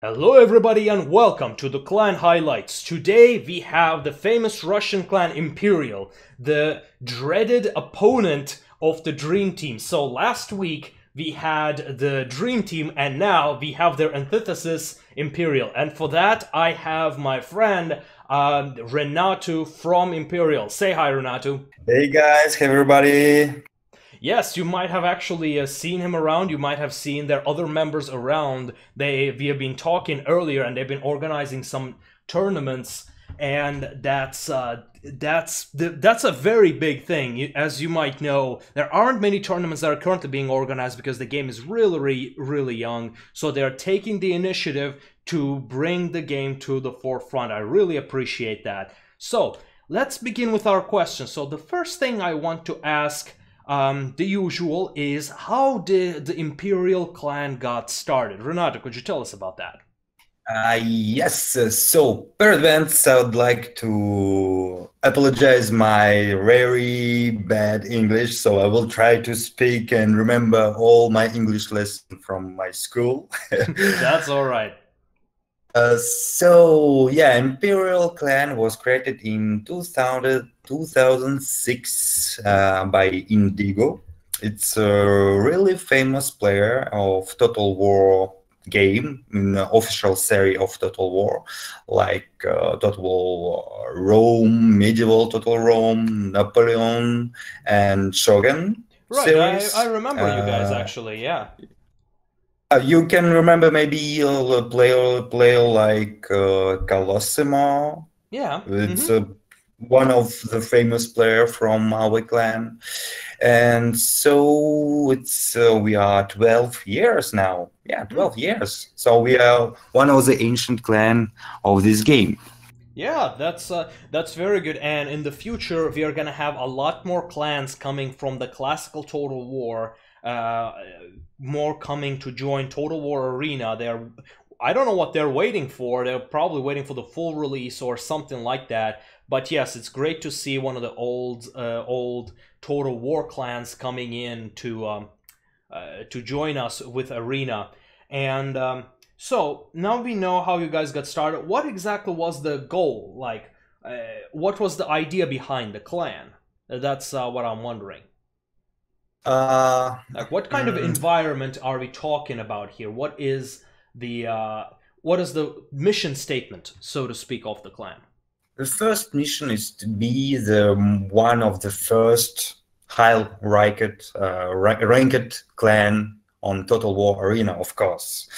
Hello everybody and welcome to the clan highlights. Today we have the famous Russian clan Imperial, the dreaded opponent of the Dream Team. So last week we had the Dream Team and now we have their antithesis Imperial. And for that I have my friend RenaTu from Imperial. Say hi, RenaTu. Hey guys, hey everybody. Yes, you might have actually seen him around. You might have seen their other members around. We have been talking earlier, and they've been organizing some tournaments, and that's a very big thing. As you might know, there aren't many tournaments that are currently being organized because the game is really young. So they're taking the initiative to bring the game to the forefront. I really appreciate that. So let's begin with our questions. So the first thing I want to ask. The usual is, how did the Imperial clan got started? RenaTu, could you tell us about that? Yes, so per advance, I would like to apologize my very bad English, so I will try to speak and remember all my English lessons from my school. That's all right. So yeah, Imperial Clan was created in 2006 by Indigo. It's a really famous player of Total War game, in the official series of Total War, like Total Rome, Medieval Total Rome, Napoleon, and Shogun Right, series. I remember you guys actually, yeah. You can remember maybe a player like Colosimo. Yeah. It's one of the famous player from our clan, and so it's we are 12 years now. Yeah, 12 years. So we are one of the ancient clan of this game. Yeah, that's very good. And in the future, we are gonna have a lot more clans coming from the classical Total War. More coming to join Total War Arena. I don't know what they're waiting for. They're probably waiting for the full release or something like that. But yes, it's great to see one of the old Total War clans coming in to join us with Arena. And so now we know how you guys got started. What exactly was the goal? Like, what was the idea behind the clan? That's what I'm wondering. Like, what kind of environment are we talking about here? What is the mission statement, so to speak, of the clan? The first mission is to be the one of the first ranked clan on Total War Arena, of course.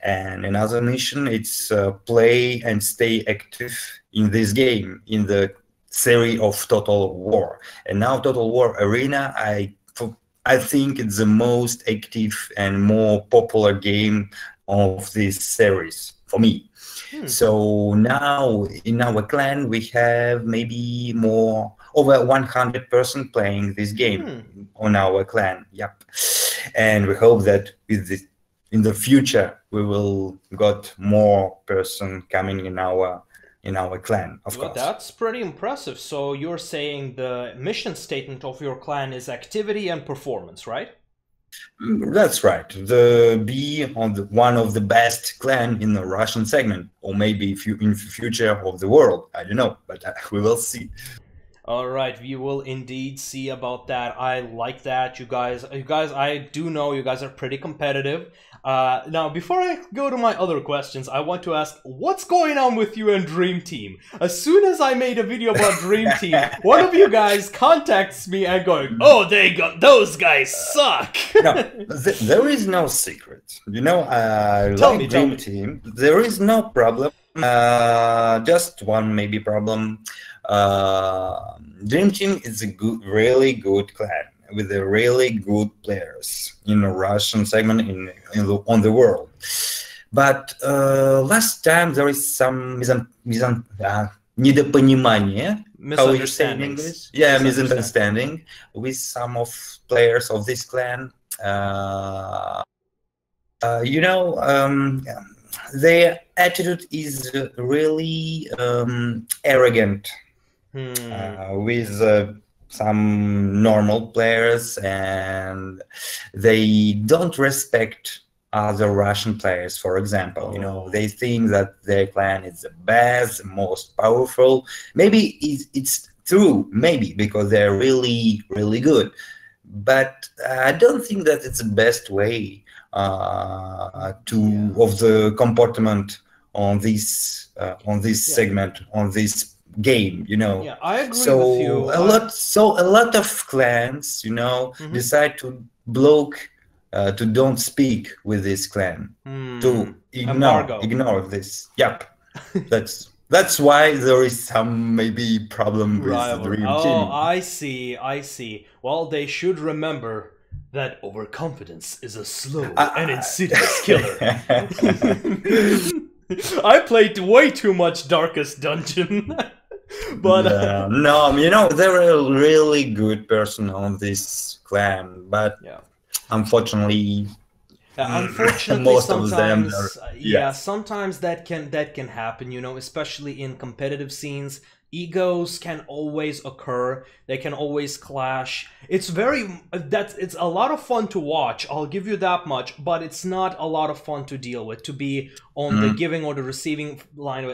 And another mission, it's play and stay active in this game, in the series of Total War. And now Total War Arena, I think it's the most active and more popular game of this series for me. So now in our clan we have maybe over 100 person playing this game on our clan. Yep, and we hope that in the future we will got more person coming in our clan, of course. That's pretty impressive. So you're saying the mission statement of your clan is activity and performance, right? That's right. Be on one of the best clan in the Russian segment, or maybe in the future of the world. I don't know, but we will see. All right, we will indeed see about that. I like that, you guys. I do know you guys are pretty competitive. Now, before I go to my other questions, I want to ask, what's going on with you and Dream Team? As soon as I made a video about Dream Team, one of you guys contacts me and going, "Oh, those guys suck." No, there is no secret. You know, Tell like me. Team, there is no problem. Just one maybe problem. Dream Team is a really good clan with the really good players in the Russian segment on the world. But last time there is some недопонимание, how you say in English? Yeah, misunderstanding with some of players of this clan. You know, their attitude is really arrogant with some normal players, and they don't respect other Russian players, for example. You know, they think that their clan is the best, the most powerful. Maybe it's true, maybe, because they're really, really good. But I don't think that it's the best way of the comportment on this segment, on this game, you know. Yeah, I agree with you. A lot of clans, you know, decide to block, to don't speak with this clan, to ignore this. Yep, that's why there is some maybe problem with the Dream Team. Oh, I see. Well, they should remember that overconfidence is a slow and insidious killer. I played way too much Darkest Dungeon. But no, you know, there are a really good person on this clan, but unfortunately, most sometimes, of them are, sometimes that can happen, you know, especially in competitive scenes. Egos can always occur. They can always clash. It's a lot of fun to watch, I'll give you that much, but it's not a lot of fun to deal with, to be on the giving or the receiving line.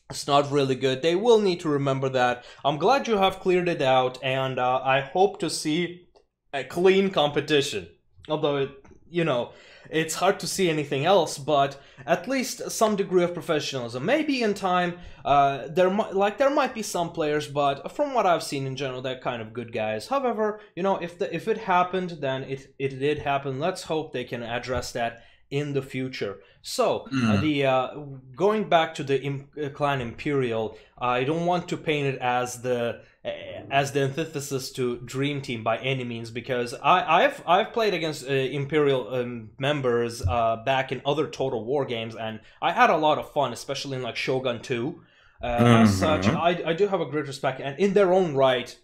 It's not really good. They will need to remember that. I'm glad you have cleared it out, and I hope to see a clean competition. Although, you know, it's hard to see anything else, but at least some degree of professionalism. Maybe in time, there might be some players, but from what I've seen in general, they're kind of good guys. However, you know, if it happened, then it did happen. Let's hope they can address that in the future. So, going back to the clan Imperial, I don't want to paint it as the antithesis to Dream Team by any means, because I've played against Imperial members back in other Total War games, and I had a lot of fun, especially in like Shogun 2. As such, I do have a great respect, and in their own right,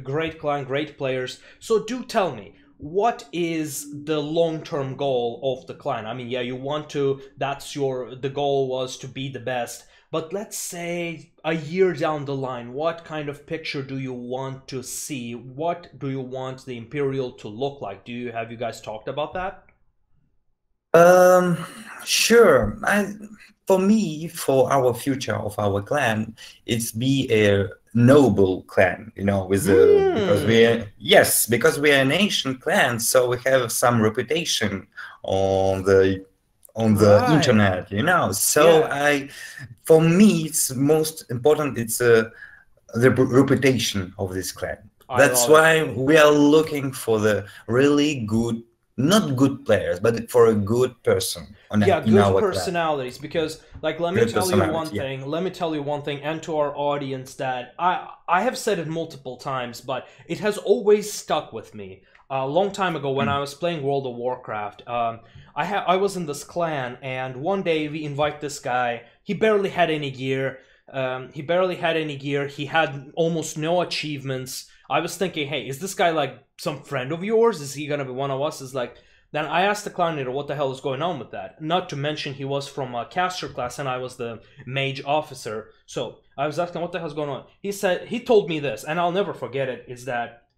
great clan, great players. So do tell me, what is the long-term goal of the clan? I mean, yeah, you want to, the goal was to be the best, but let's say a year down the line, what kind of picture do you want to see? What do you want the Imperial to look like? Have you guys talked about that? Sure. For me, for our future of our clan, it's be a noble clan, you know, with because we are an ancient clan, so we have some reputation on the internet, you know. So for me, it's most important. It's the reputation of this clan. That's why we are looking for the really good, not good players, but for a good person good personalities clan. Because like, let me tell you one thing, and to our audience, that I have said it multiple times, but it has always stuck with me. A long time ago, when I was playing World of Warcraft, I was in this clan, and one day we invite this guy. He barely had any gear. He had almost no achievements. I was thinking, hey, is this guy like some friend of yours? Is he gonna be one of us? Then I asked the clan leader what the hell is going on with that. Not to mention he was from a caster class and I was the mage officer. So I was asking what the hell's going on. He told me this, and I'll never forget it, is that,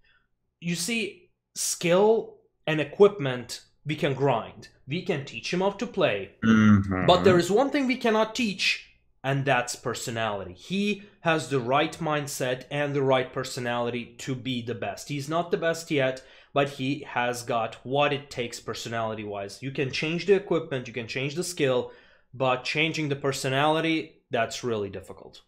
you see, skill and equipment we can grind. We can teach him how to play. But there is one thing we cannot teach, and that's personality. He has the right mindset and the right personality to be the best. He's not the best yet, but he has got what it takes personality-wise. You can change the equipment, you can change the skill, but changing the personality, that's really difficult.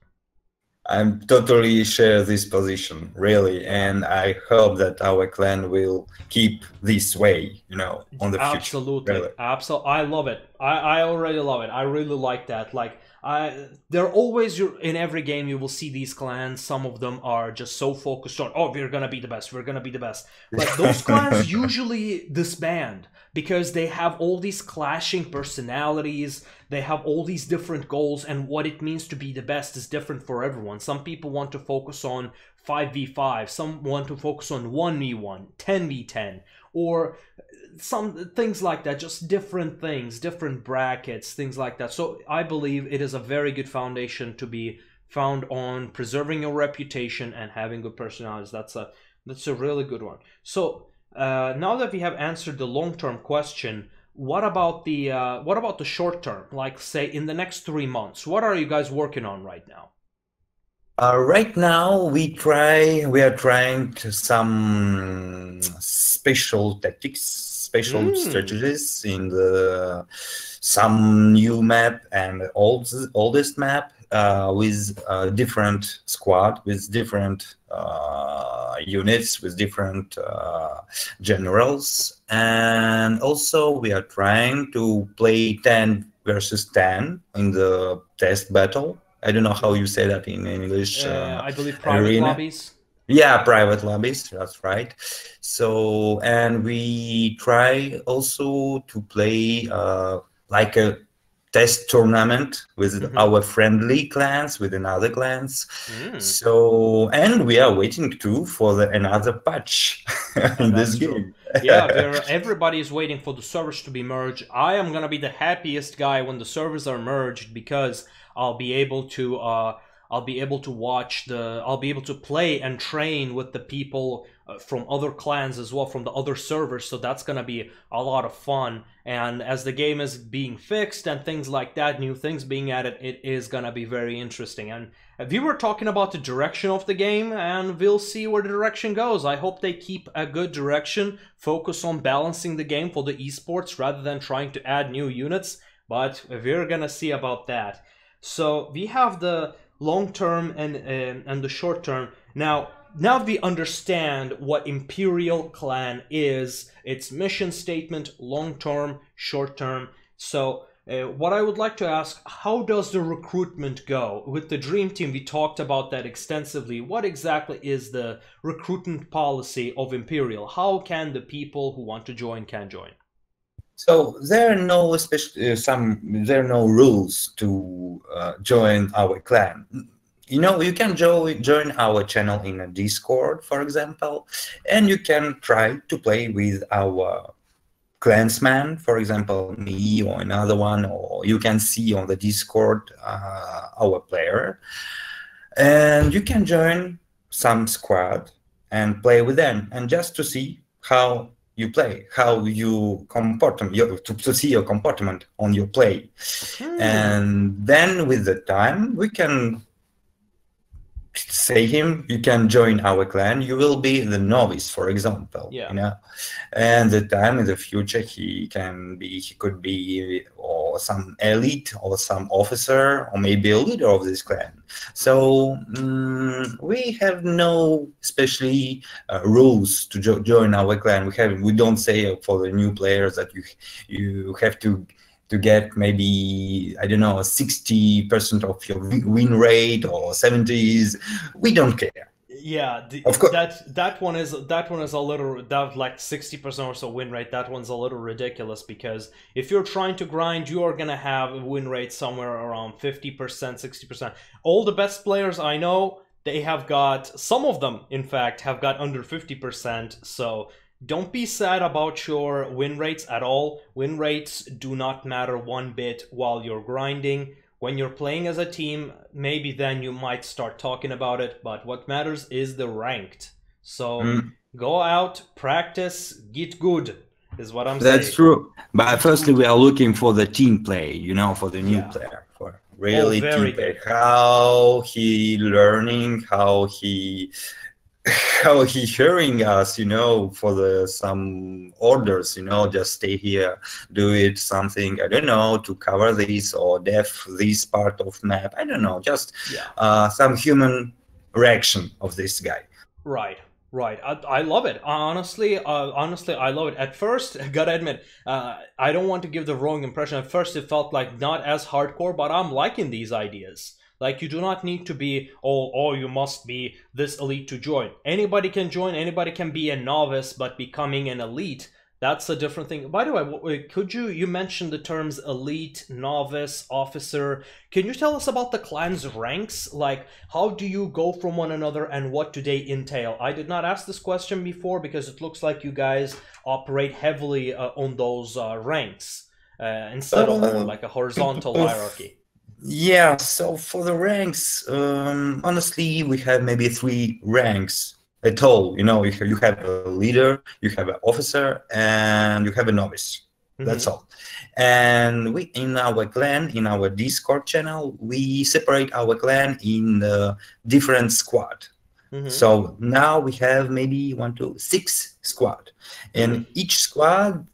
I totally share this position, really, and I hope that our clan will keep this way, you know, on the future. Absolutely, really. Absolutely, I love it. I already love it. I really like that. Like, they're always, in every game you will see these clans. Some of them are just so focused on, oh, we're gonna be the best, we're gonna be the best. But those clans usually disband because they have all these clashing personalities. They have all these different goals, and what it means to be the best is different for everyone. Some people want to focus on 5v5, some want to focus on 1v1, 10v10, or some things like that, just different things, different brackets, things like that. So I believe it is a very good foundation to be found on preserving your reputation and having good personalities. That's a really good one. So now that we have answered the long-term question, what about the short term? Like, say, in the next 3 months, what are you guys working on right now? Right now, we are trying to some special tactics, special Mm. strategies in the some new map and oldest map with different squad, with different units, with different generals, and also we are trying to play 10 versus 10 in the test battle. I don't know how you say that in English. I believe private Arena. lobbies. Yeah, private lobbies. That's right. So, and we try also to play like a test tournament with Mm-hmm. our friendly clans, with another clans. Mm. So, and we are waiting too for another patch in this That's true. game. Yeah, everybody is waiting for the servers to be merged. I am gonna be the happiest guy when the servers are merged because I'll be able to I'll be able to play and train with the people from other clans as well, from the other servers. So that's gonna be a lot of fun. And as the game is being fixed and things like that, new things being added, it is gonna be very interesting. And we were talking about the direction of the game, and we'll see where the direction goes. I hope they keep a good direction, focus on balancing the game for the esports rather than trying to add new units, but we're gonna see about that. So we have the long term and the short term. Now we understand what Imperial Clan is, its mission statement, long term, short term. So what I would like to ask, how does the recruitment go? With the Dream Team, we talked about that extensively. What exactly is the recruitment policy of Imperial? How can the people who want to join can join? So there are no there are no rules to join our clan. You know, you can join our channel in a Discord, for example, and you can try to play with our clansman, for example, me or another one, or you can see on the Discord our player, and you can join some squad and play with them, and just to see how you play, how you comport, to see your comportment on your play, Hmm. and then with the time we can say him, you can join our clan, you will be the novice, for example, Yeah. you know, and the time in the future he could be or some elite or some officer or maybe a leader of this clan. So we have no especially rules to join our clan. We don't say for the new players that you have to get maybe, I don't know, 60% of your win rate or 70s. We don't care. Yeah, Of course. that one is a little, that like 60% or so win rate. That one's a little ridiculous because if you're trying to grind, you are gonna have a win rate somewhere around 50%, 60%. All the best players I know, they have got, some of them in fact have got under 50%. So don't be sad about your win rates at all. Win rates do not matter one bit while you're grinding. When you're playing as a team, maybe then you might start talking about it, but what matters is the ranked. So Mm, go out, practice, get good, is what I'm that's saying. true. But Get firstly, we good. are looking for the team play, you know, for the new Yeah. player, for Oh, really very team play. good. How he learning, how he how he hearing us, you know, for the some orders, you know, just stay here, do it something, I don't know, to cover this or def this part of map, I don't know, just Yeah. some human reaction of this guy. Right, right. I love it. Honestly, I love it. At first, gotta admit, I don't want to give the wrong impression. At first, it felt like not as hardcore, but I'm liking these ideas. Like, you do not need to be, oh, you must be this elite to join. Anybody can join, anybody can be a novice, but becoming an elite, that's a different thing. By the way, could you mentioned the terms elite, novice, officer. Can you tell us about the clan's ranks? Like, how do you go from one another and what do they entail? I did not ask this question before because it looks like you guys operate heavily on those ranks instead of more Uh, like a horizontal hierarchy. yeah, so for the ranks, honestly, we have maybe 3 ranks at all. You know, you have a leader, you have an officer, and you have a novice. That's Mm-hmm. all. And we in our clan, in our Discord channel, we separate our clan in different squad. Mm-hmm. So now we have maybe 1, 2, 6 squad, and Mm. each squad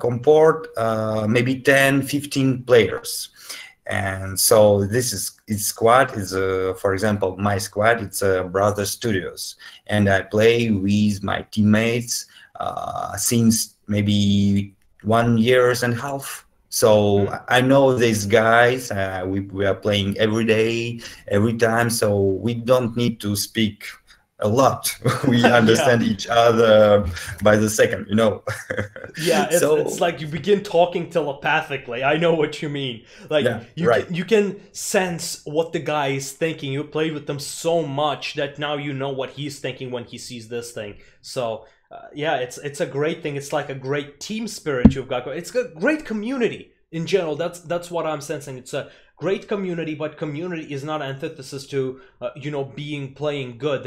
comport maybe 10, 15 players. And so this is its squad is for example, my squad, it's Brother Studios, and I play with my teammates since maybe 1 years and a half. So Mm. I know these guys. We are playing every day, every time. So we don't need to speak a lot. We Yeah. understand each other by the second, you know. Yeah, it's So like you begin talking telepathically. I know what you mean. Like yeah, right. you can sense what the guy is thinking. You played with them so much that now you know what he's thinking when he sees this thing. So yeah, it's a great thing. It's like a great team spirit you've got. It's a great community in general. That's what I'm sensing. It's a great community, but community is not antithesis to being playing good.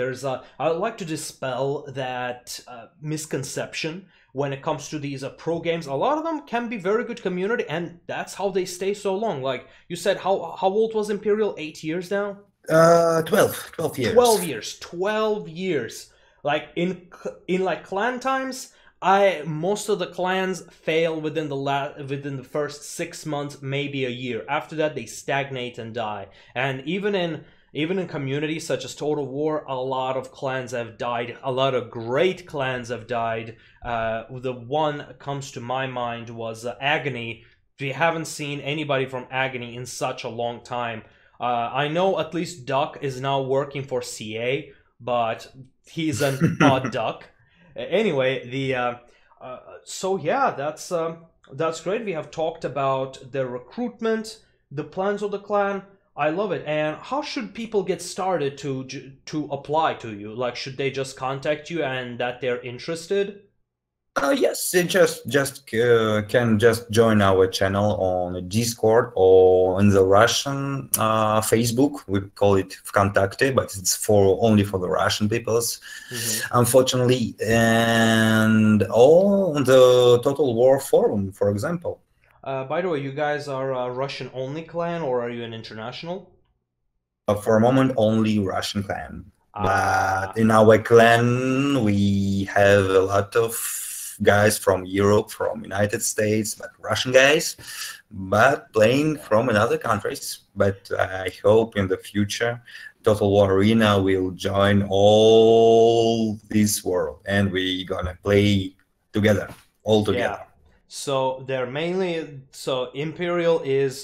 I would like to dispel that misconception when it comes to these pro games. A lot of them can be very good community, and that's how they stay so long. Like you said, how old was Imperial? 8 years now? 12 12 years. years. 12 years. Like in like clan times, I most of the clans fail within the first 6 months, maybe a year. After that, they stagnate and die. And even in communities such as Total War, a lot of clans have died. A lot of great clans have died. The one that comes to my mind was Agony. We haven't seen anybody from Agony in such a long time. I know at least Duck is now working for CA, but he's an odd duck. Anyway, so yeah, that's great. We have talked about the recruitment, the plans of the clan. I love it. And how should people get started to apply to you? Like, should they just contact you and that they're interested? Yes, they just can just join our channel on Discord or on the Russian Facebook. We call it "Vkontakte," but it's for only for the Russian peoples, Mm-hmm. unfortunately. And all on the Total War forum, for example. By the way, you guys are a Russian only clan, or are you an international? For a moment, only Russian clan. But Ah, in our clan, we have a lot of guys from Europe, from United States, but Russian guys, but playing from another countries. But I hope in the future, Total War Arena will join all this world, and we gonna play together, all yeah. together. So they're mainly so Imperial is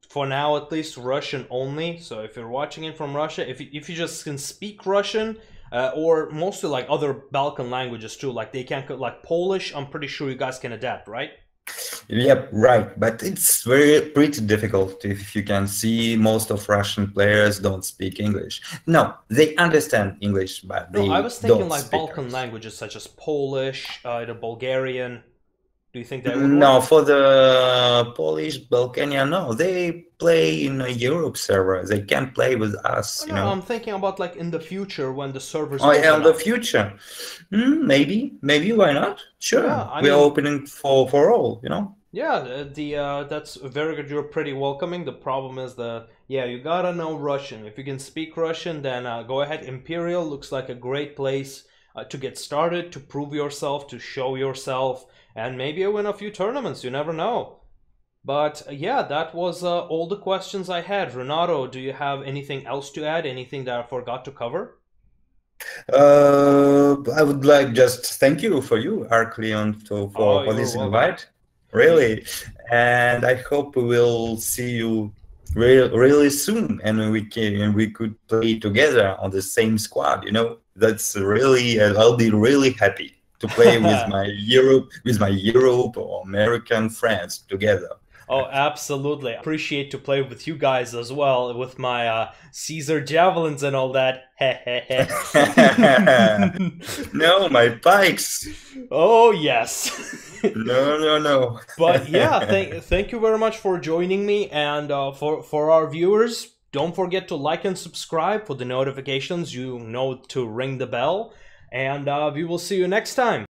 for now at least Russian only. So if you're watching it from Russia, if you just can speak Russian or mostly like other Balkan languages too, like they can like Polish, I'm pretty sure you guys can adapt, right? Yep, right. But it's very pretty difficult. If you can see, most of Russian players don't speak English. No, they understand English, but No, I they was thinking don't like speak Balkan it. languages such as Polish, the Bulgarian. Do you think that would No, work? for the Polish, Balkania, no, they play in a Europe server. They can't play with Oh, us, you no, know. I'm thinking about like in the future when the servers Oh, yeah, in open the up. future, maybe, why not? Yeah, Sure, I we are mean, opening for all, you know. yeah, the that's very good. You're pretty welcoming. The problem is you gotta know Russian. If you can speak Russian, then go ahead. Imperial looks like a great place to get started, to prove yourself, to show yourself, and maybe win a few tournaments. You never know. But yeah, that was all the questions I had. Renato, do you have anything else to add? Anything that I forgot to cover? I would like just thank you for you, Arcleon, Oh, for you're this welcome. invite, really, and I hope we will see you really soon, and we could play together on the same squad. You know, that's really I'll be really happy to play with my Europe or American friends together. Oh, absolutely. I appreciate to play with you guys as well with my Caesar javelins and all that. No, my pikes. Oh, yes. No, no, no. But yeah, thank you very much for joining me, and for our viewers, don't forget to like and subscribe for the notifications. You know to ring the bell, and we will see you next time.